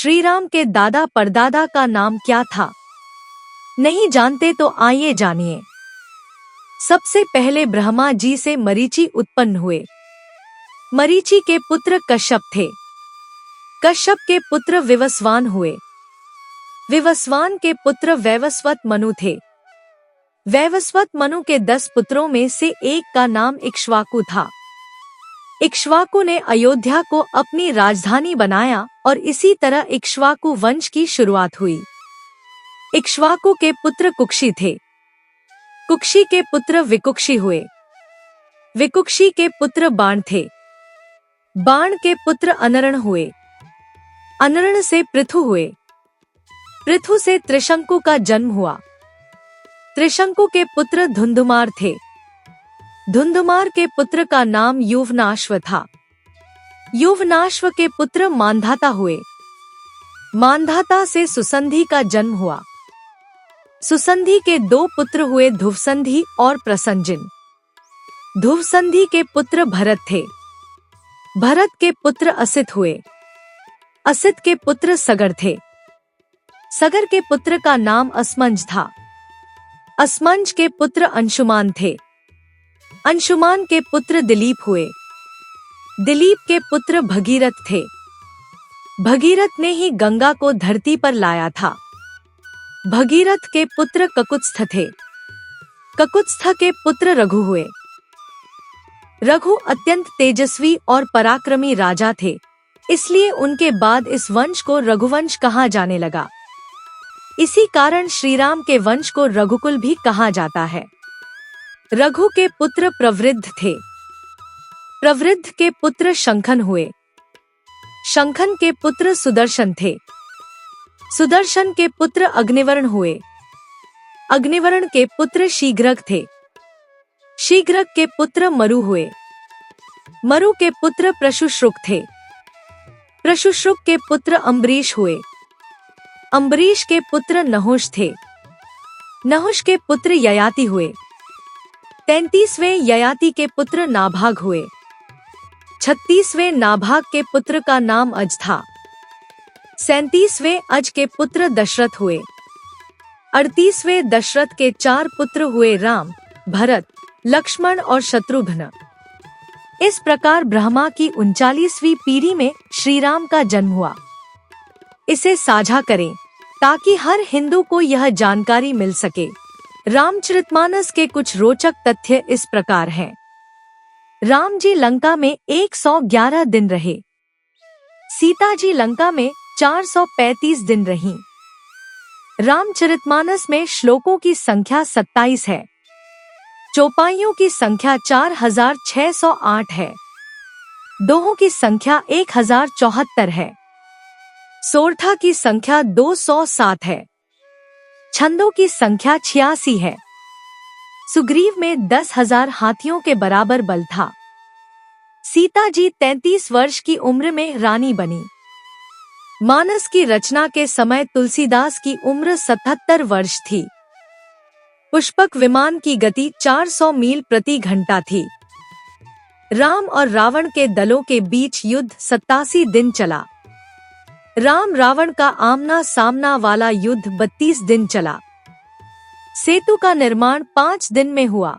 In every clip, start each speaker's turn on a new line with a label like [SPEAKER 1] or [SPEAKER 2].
[SPEAKER 1] श्री राम के दादा परदादा का नाम क्या था? नहीं जानते तो आइए जानिए। सबसे पहले ब्रह्मा जी से मरीचि उत्पन्न हुए। मरीचि के पुत्र कश्यप थे। कश्यप के पुत्र विवस्वान हुए। विवस्वान के पुत्र वैवस्वत मनु थे। वैवस्वत मनु के 10 पुत्रों में से एक का नाम इक्ष्वाकु था। इक्ष्वाकु ने अयोध्या को अपनी राजधानी बनाया और इसी तरह इक्ष्वाकु वंश की शुरुआत हुई। इक्ष्वाकु के पुत्र कुक्षी थे। कुक्षी के पुत्र विकुक्षी हुए। विकुक्षी के पुत्र बाण थे। बाण के पुत्र अनरण हुए। अनरण से पृथु हुए। पृथु से त्रिशंकु का जन्म हुआ। त्रिशंकु के पुत्र धुंधुमार थे। धुंधुमार के पुत्र का नाम युवनाश्व था। युवनाश्व के पुत्र मांधाता हुए। मांधाता से सुसंधि का जन्म हुआ। सुसंधि के 2 पुत्र हुए, ध्रुवसंधि और प्रसंजिन। ध्रुवसंधि के पुत्र भरत थे। भरत के पुत्र असित हुए। असित के पुत्र सगर थे। सगर के पुत्र का नाम असमंज था। असमंज के पुत्र अंशुमान थे। अंशुमान के पुत्र दिलीप हुए। दिलीप के पुत्र भगीरथ थे। भगीरथ ने ही गंगा को धरती पर लाया था। भगीरथ के पुत्र ककुत्स्थ थे। ककुत्स्थ के पुत्र रघु हुए। रघु अत्यंत तेजस्वी और पराक्रमी राजा थे, इसलिए उनके बाद इस वंश को रघुवंश कहा जाने लगा। इसी कारण श्रीराम के वंश को रघुकुल भी कहा जाता है। रघु के पुत्र प्रवृद्ध थे। प्रवृद्ध के पुत्र शंखन हुए। शंखन के पुत्र सुदर्शन थे। सुदर्शन के पुत्र अग्निवर्ण हुए। अग्निवर्ण के पुत्र शीघ्रक थे। शीघ्रक के पुत्र मरु हुए। मरु के पुत्र प्रशुश्रुक थे। प्रशुश्रुक के पुत्र अम्बरीश हुए। अम्बरीश के पुत्र नहुष थे। नहुष के पुत्र ययाति हुए। 33वें ययाति के पुत्र नाभाग हुए। 36वें नाभाग के पुत्र का नाम अज था। 37वें अज के पुत्र दशरथ हुए। 38वें दशरथ के 4 पुत्र हुए, राम, भरत, लक्ष्मण और शत्रुघ्न। इस प्रकार ब्रह्मा की 39वीं पीढ़ी में श्रीराम का जन्म हुआ। इसे साझा करें ताकि हर हिंदू को यह जानकारी मिल सके। रामचरितमानस के कुछ रोचक तथ्य इस प्रकार हैं। राम जी लंका में 111 दिन रहे। सीता जी लंका में 435 दिन रहीं। रामचरितमानस में श्लोकों की संख्या 27 है। चौपाइयों की संख्या 4608 है। दोहों की संख्या 1074 है। सोरठा की संख्या 207 है। छंदों की संख्या 86 है। सुग्रीव में 10,000 हाथियों के बराबर बल था। सीता जी 33 वर्ष की उम्र में रानी बनी। मानस की रचना के समय तुलसीदास की उम्र 77 वर्ष थी। पुष्पक विमान की गति 400 मील प्रति घंटा थी। राम और रावण के दलों के बीच युद्ध 87 दिन चला। राम रावण का आमना सामना वाला युद्ध 32 दिन चला। सेतु का निर्माण 5 दिन में हुआ।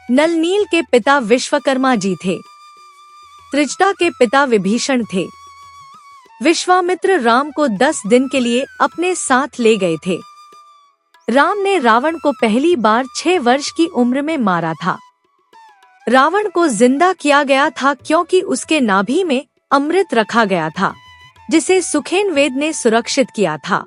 [SPEAKER 1] नल नील के पिता विश्वकर्मा जी थे। त्रिजटा के पिता विभीषण थे। विश्वामित्र राम को 10 दिन के लिए अपने साथ ले गए थे। राम ने रावण को पहली बार 6 वर्ष की उम्र में मारा था। रावण को जिंदा किया गया था क्योंकि उसके नाभि में अमृत रखा गया था, जिसे सुखेन वेद ने सुरक्षित किया था।